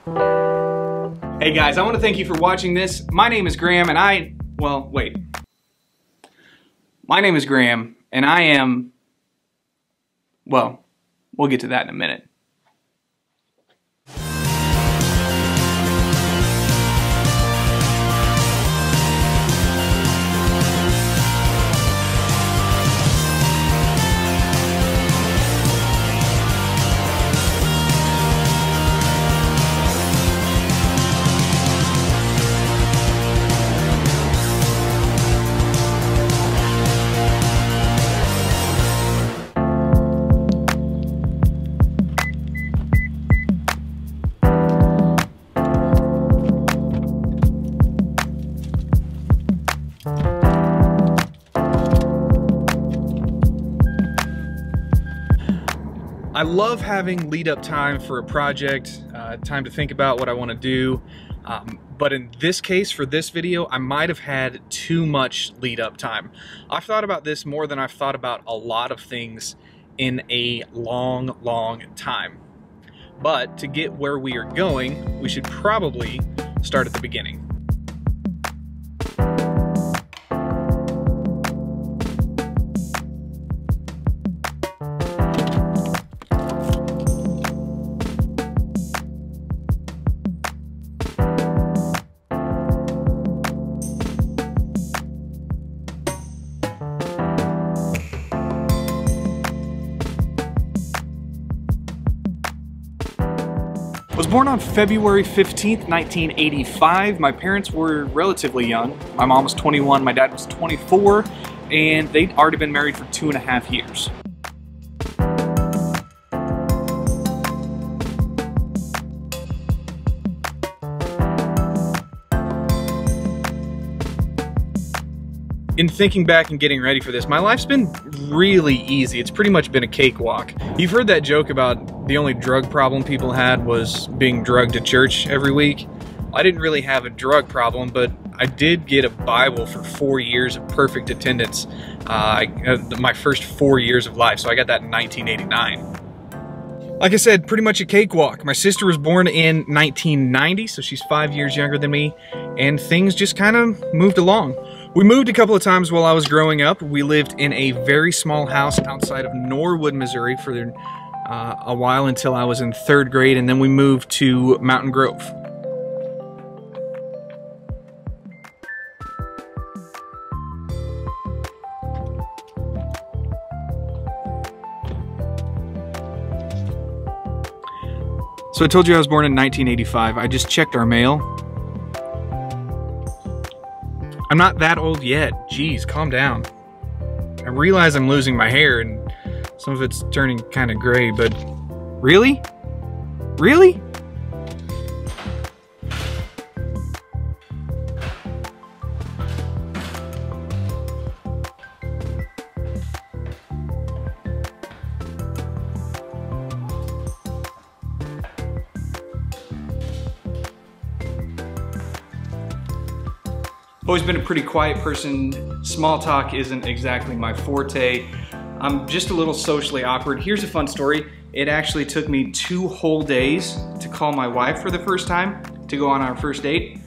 Hey guys, I want to thank you for watching this. My name is Graham and My name is Graham and I am, well, we'll get to that in a minute. I love having lead up time for a project, time to think about what I want to do, but in this case, for this video, I might have had too much lead up time. I've thought about this more than I've thought about a lot of things in a long time. But to get where we are going, we should probably start at the beginning. I was born on February 15th, 1985. My parents were relatively young. My mom was 21, my dad was 24, and they'd already been married for 2.5 years. In thinking back and getting ready for this, my life's been really easy. It's pretty much been a cakewalk. You've heard that joke about the only drug problem people had was being drugged to church every week. I didn't really have a drug problem, but I did get a Bible for 4 years of perfect attendance. My first 4 years of life, so I got that in 1989. Like I said, pretty much a cakewalk. My sister was born in 1990, so she's 5 years younger than me, and things just kind of moved along. We moved a couple of times while I was growing up. We lived in a very small house outside of Norwood, Missouri for a while until I was in 3rd grade, and then we moved to Mountain Grove. So I told you I was born in 1985. I just checked our mail. I'm not that old yet. Jeez, calm down. I realize I'm losing my hair and some of it's turning kind of gray, but really? Really? Always been a pretty quiet person. Small talk isn't exactly my forte. I'm just a little socially awkward. Here's a fun story. It actually took me 2 whole days to call my wife for the first time to go on our first date,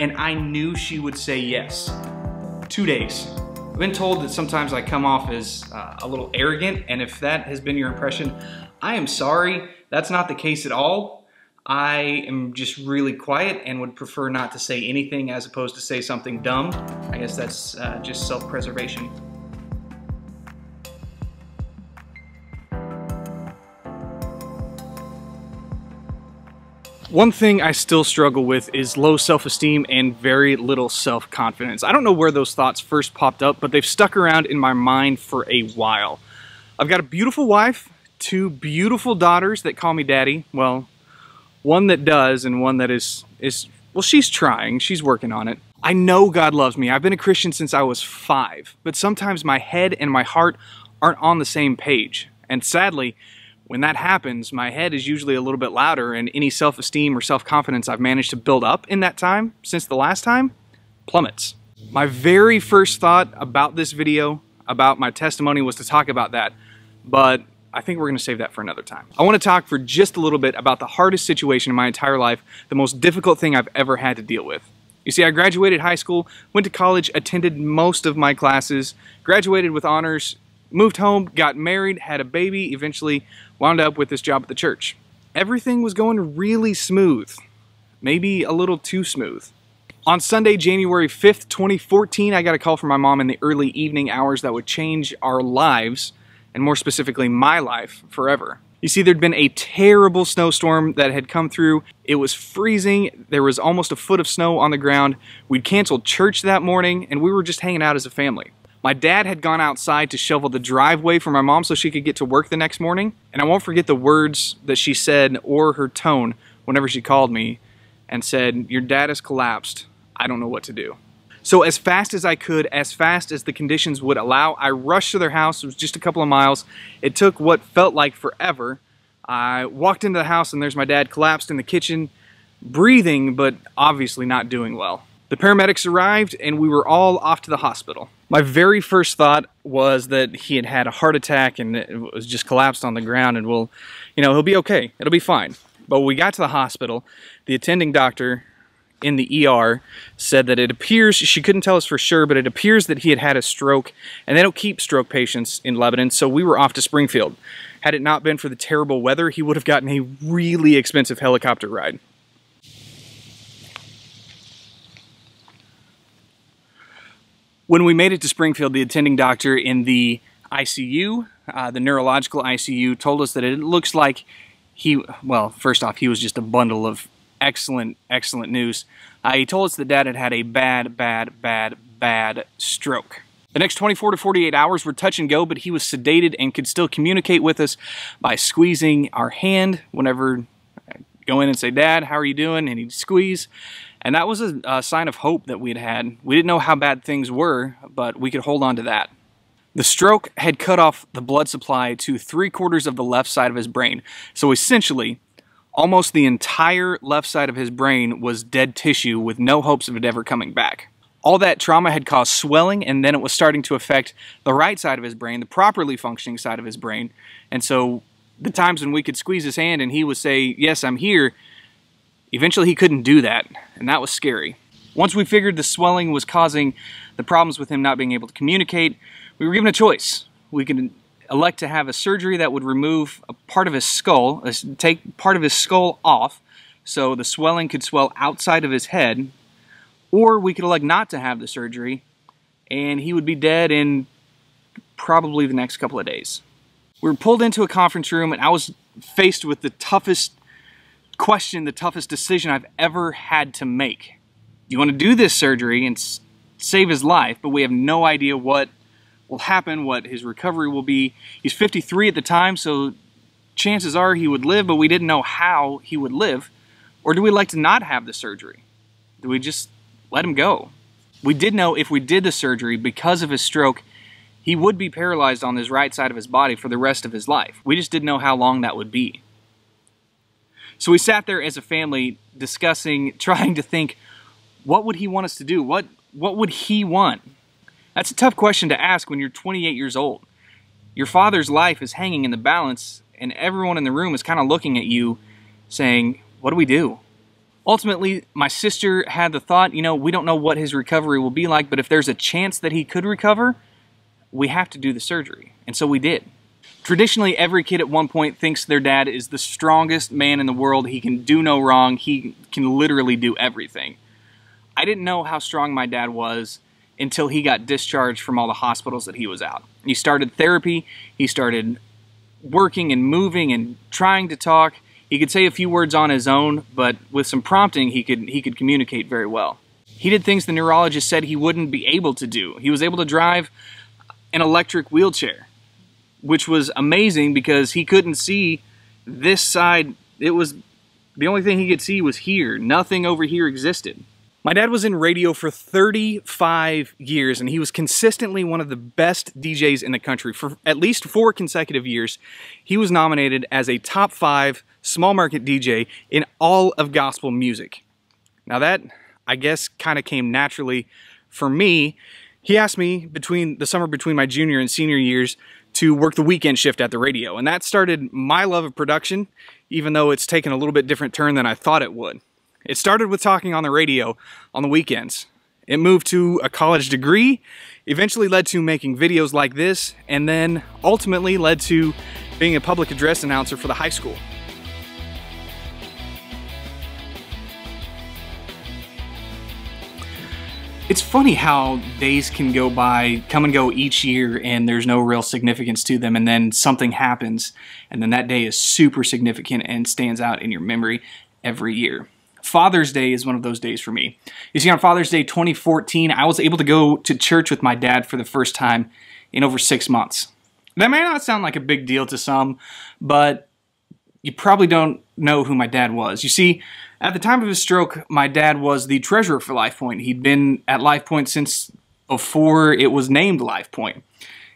and I knew she would say yes. 2 days. I've been told that sometimes I come off as a little arrogant, and if that has been your impression, I am sorry. That's not the case at all. I am just really quiet and would prefer not to say anything as opposed to say something dumb. I guess that's just self-preservation. One thing I still struggle with is low self-esteem and very little self-confidence. I don't know where those thoughts first popped up, but they've stuck around in my mind for a while. I've got a beautiful wife, 2 beautiful daughters that call me daddy. Well, one that does and one that is well, she's trying, she's working on it. I know God loves me. I've been a Christian since I was 5, but sometimes my head and my heart aren't on the same page. And sadly, when that happens, my head is usually a little bit louder, and any self-esteem or self-confidence I've managed to build up in that time, since the last time, plummets. My very first thought about this video, about my testimony, was to talk about that. But I think we're going to save that for another time. I want to talk for just a little bit about the hardest situation in my entire life, the most difficult thing I've ever had to deal with. You see, I graduated high school, went to college, attended most of my classes, graduated with honors, moved home, got married, had a baby, eventually wound up with this job at the church. Everything was going really smooth, maybe a little too smooth. On Sunday, January 5th, 2014, I got a call from my mom in the early evening hours that would change our lives, and more specifically, my life, forever. You see, there'd been a terrible snowstorm that had come through. It was freezing. There was almost a foot of snow on the ground. We'd canceled church that morning, and we were just hanging out as a family. My dad had gone outside to shovel the driveway for my mom so she could get to work the next morning, and I won't forget the words that she said or her tone whenever she called me and said, "Your dad has collapsed. I don't know what to do." So as fast as I could, as fast as the conditions would allow, I rushed to their house. It was just a couple of miles. It took what felt like forever. I walked into the house and there's my dad collapsed in the kitchen, breathing, but obviously not doing well. The paramedics arrived and we were all off to the hospital. My very first thought was that he had had a heart attack and it was just collapsed on the ground and he'll be okay. It'll be fine. But when we got to the hospital, the attending doctor in the ER said that it appears, she couldn't tell us for sure, but it appears that he had had a stroke, and they don't keep stroke patients in Lebanon, so we were off to Springfield. Had it not been for the terrible weather, he would have gotten a really expensive helicopter ride. When we made it to Springfield, the attending doctor in the ICU, the neurological ICU, told us that it looks like first off, he was just a bundle of excellent news. He told us that Dad had had a bad stroke. The next 24 to 48 hours were touch and go, but he was sedated and could still communicate with us by squeezing our hand whenever I go in and say, "Dad, how are you doing?" And he'd squeeze. And that was a sign of hope that we'd had. We didn't know how bad things were, but we could hold on to that. The stroke had cut off the blood supply to 3/4 of the left side of his brain. So essentially, almost the entire left side of his brain was dead tissue with no hopes of it ever coming back. All that trauma had caused swelling, and then it was starting to affect the right side of his brain, the properly functioning side of his brain. And so the times when we could squeeze his hand and he would say, "Yes, I'm here," eventually he couldn't do that, and that was scary. Once we figured the swelling was causing the problems with him not being able to communicate, we were given a choice. We could elect to have a surgery that would remove a part of his skull, take part of his skull off so the swelling could swell outside of his head, or we could elect not to have the surgery and he would be dead in probably the next couple of days. We were pulled into a conference room and I was faced with the toughest question, the toughest decision I've ever had to make. You want to do this surgery and save his life, but we have no idea what will happen, what his recovery will be. He's 53 at the time, so chances are he would live, but we didn't know how he would live. Or do we like to not have the surgery? Do we just let him go? We did know if we did the surgery, because of his stroke, he would be paralyzed on his right side of his body for the rest of his life. We just didn't know how long that would be. So we sat there as a family discussing, trying to think, what would he want us to do? What would he want? That's a tough question to ask when you're 28 years old. Your father's life is hanging in the balance, and everyone in the room is kind of looking at you saying, what do we do? Ultimately, my sister had the thought, we don't know what his recovery will be like, but if there's a chance that he could recover, we have to do the surgery. And so we did. Traditionally, every kid at one point thinks their dad is the strongest man in the world. He can do no wrong. He can literally do everything. I didn't know how strong my dad was until he got discharged from all the hospitals that he was out. He started therapy, he started working and moving and trying to talk. He could say a few words on his own, but with some prompting, he could communicate very well. He did things the neurologist said he wouldn't be able to do. He was able to drive an electric wheelchair, which was amazing because he couldn't see this side. It was the only thing he could see was here. Nothing over here existed. My dad was in radio for 35 years, and he was consistently one of the best DJs in the country. For at least 4 consecutive years, he was nominated as a top 5 small market DJ in all of gospel music. Now that, I guess, kind of came naturally for me. He asked me the summer between my junior and senior years to work the weekend shift at the radio. And that started my love of production, even though it's taken a little bit different turn than I thought it would. It started with talking on the radio on the weekends. It moved to a college degree, eventually led to making videos like this, and then ultimately led to being a public address announcer for the high school. It's funny how days can go by, come and go each year, and there's no real significance to them, and then something happens, and then that day is super significant and stands out in your memory every year. Father's Day is one of those days for me. You see, on Father's Day 2014, I was able to go to church with my dad for the first time in over 6 months. That may not sound like a big deal to some, but you probably don't know who my dad was. You see, at the time of his stroke, my dad was the treasurer for LifePoint. He'd been at LifePoint since before it was named LifePoint.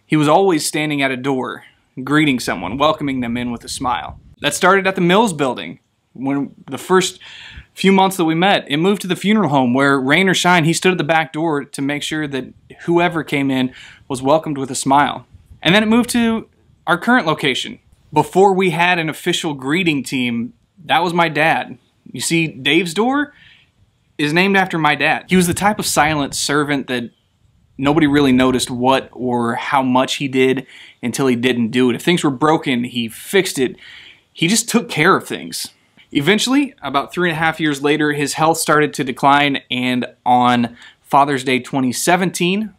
He was always standing at a door, greeting someone, welcoming them in with a smile. That started at the Mills building. When the first few months that we met, it moved to the funeral home where, rain or shine, he stood at the back door to make sure that whoever came in was welcomed with a smile. And then it moved to our current location. Before we had an official greeting team, that was my dad. You see, Dave's door is named after my dad. He was the type of silent servant that nobody really noticed what or how much he did until he didn't do it. If things were broken, he fixed it. He just took care of things. Eventually, about 3.5 years later, his health started to decline, and on Father's Day 2017,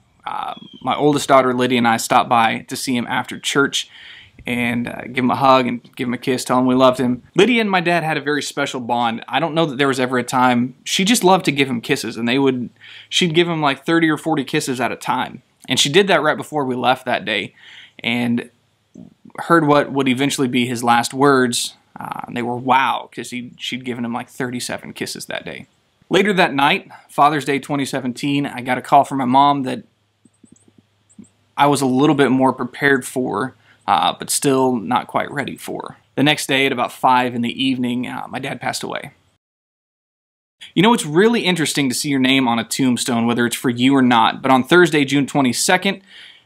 my oldest daughter Lydia and I stopped by to see him after church and give him a hug and give him a kiss, tell him we loved him. Lydia and my dad had a very special bond. I don't know that there was ever a time, she just loved to give him kisses, and she'd give him like 30 or 40 kisses at a time. And she did that right before we left that day, and heard what would eventually be his last words. They were wow, because she'd given him like 37 kisses that day. Later that night, Father's Day 2017, I got a call from my mom that I was a little bit more prepared for, but still not quite ready for. The next day at about 5 in the evening, my dad passed away. You know, it's really interesting to see your name on a tombstone, whether it's for you or not, but on Thursday, June 22nd,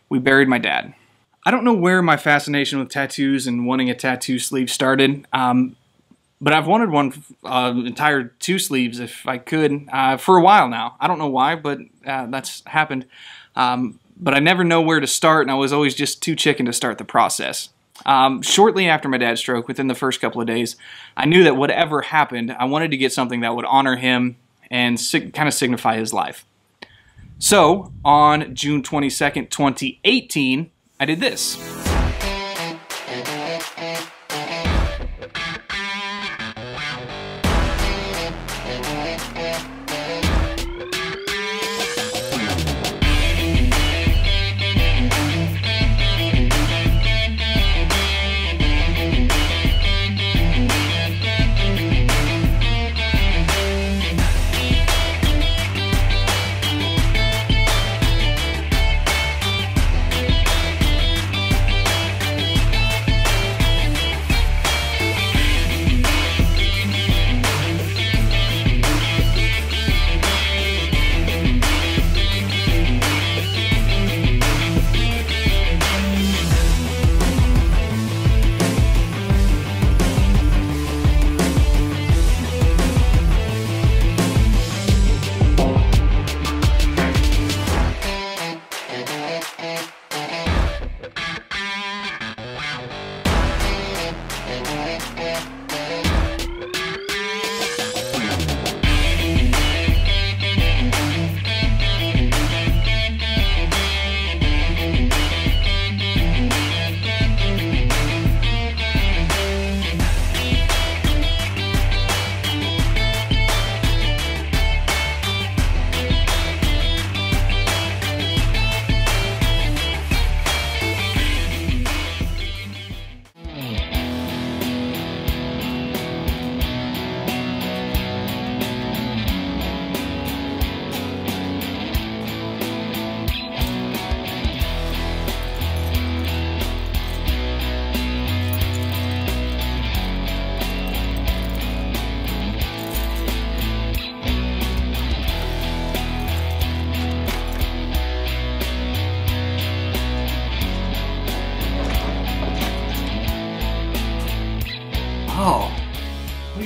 we buried my dad. I don't know where my fascination with tattoos and wanting a tattoo sleeve started, but I've wanted one entire 2 sleeves if I could for a while now. I don't know why, but that's happened. But I never know where to start, and I was always just too chicken to start the process. Shortly after my dad's stroke, within the first couple of days, I knew that whatever happened, I wanted to get something that would honor him and kind of signify his life. So, on June 22nd, 2018, I did this.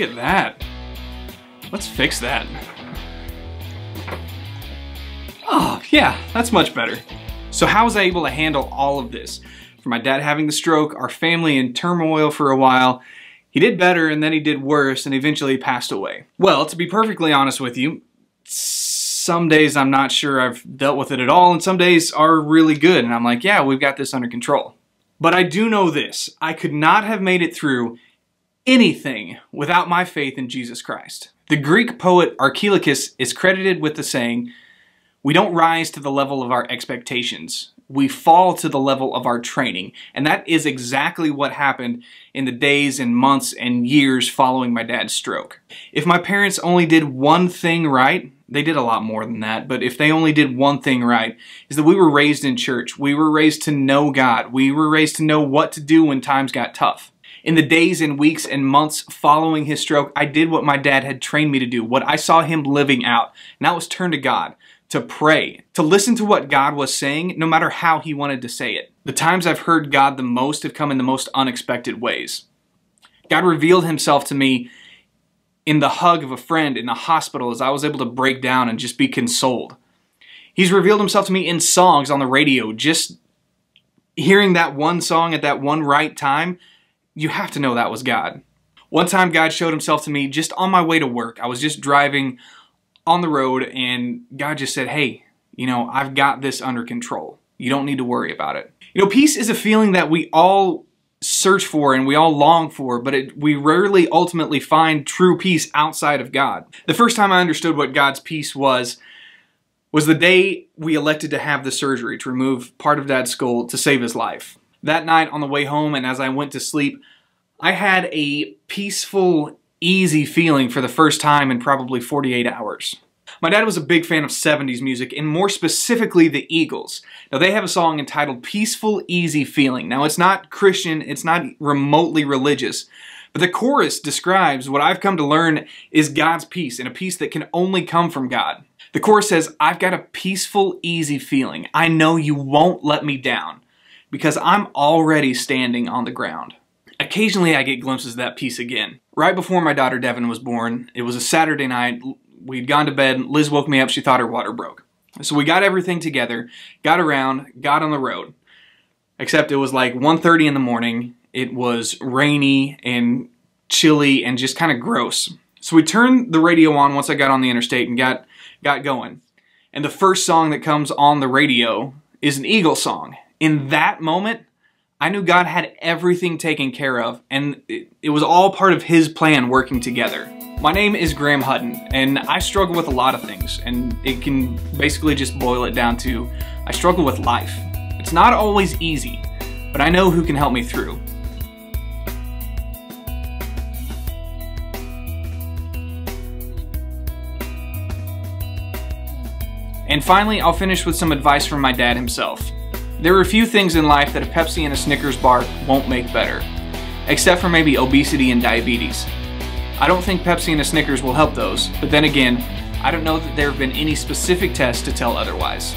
at that. Let's fix that. Oh, yeah, that's much better. So how was I able to handle all of this? For my dad having the stroke, our family in turmoil for a while, he did better and then he did worse and eventually passed away. Well, to be perfectly honest with you, some days I'm not sure I've dealt with it at all and some days are really good and I'm like, yeah, we've got this under control. But I do know this, I could not have made it through anything without my faith in Jesus Christ. The Greek poet Archilochus is credited with the saying, "We don't rise to the level of our expectations. We fall to the level of our training." And that is exactly what happened in the days and months and years following my dad's stroke. If my parents only did one thing right, they did a lot more than that, but if they only did one thing right, is that we were raised in church. We were raised to know God. We were raised to know what to do when times got tough. In the days and weeks and months following his stroke, I did what my dad had trained me to do, what I saw him living out, and that was turn to God, to pray, to listen to what God was saying, no matter how he wanted to say it. The times I've heard God the most have come in the most unexpected ways. God revealed himself to me in the hug of a friend in the hospital as I was able to break down and just be consoled. He's revealed himself to me in songs on the radio. Just hearing that one song at that one right time, you have to know that was God. One time God showed himself to me just on my way to work. I was just driving on the road and God just said, "Hey, you know, I've got this under control. You don't need to worry about it." You know, peace is a feeling that we all search for and we all long for, but we rarely ultimately find true peace outside of God. The first time I understood what God's peace was the day we elected to have the surgery to remove part of Dad's skull to save his life. That night on the way home and as I went to sleep, I had a peaceful, easy feeling for the first time in probably 48 hours. My dad was a big fan of 70s music, and more specifically the Eagles. Now they have a song entitled "Peaceful, Easy Feeling." Now it's not Christian, it's not remotely religious, but the chorus describes what I've come to learn is God's peace, and a peace that can only come from God. The chorus says, "I've got a peaceful, easy feeling. I know you won't let me down, because I'm already standing on the ground." Occasionally I get glimpses of that peace again. Right before my daughter Devin was born, it was a Saturday night, we'd gone to bed, Liz woke me up, she thought her water broke. So we got everything together, got around, got on the road. Except it was like 1:30 in the morning, it was rainy and chilly and just kind of gross. So we turned the radio on once I got on the interstate and got going. And the first song that comes on the radio is an Eagle song. In that moment, I knew God had everything taken care of, and it was all part of his plan working together. My name is Graham Hutton, and I struggle with a lot of things, and it can basically just boil it down to, I struggle with life. It's not always easy, but I know who can help me through. And finally, I'll finish with some advice from my dad himself. There are a few things in life that a Pepsi and a Snickers bar won't make better, except for maybe obesity and diabetes. I don't think Pepsi and a Snickers will help those, but then again, I don't know that there have been any specific tests to tell otherwise.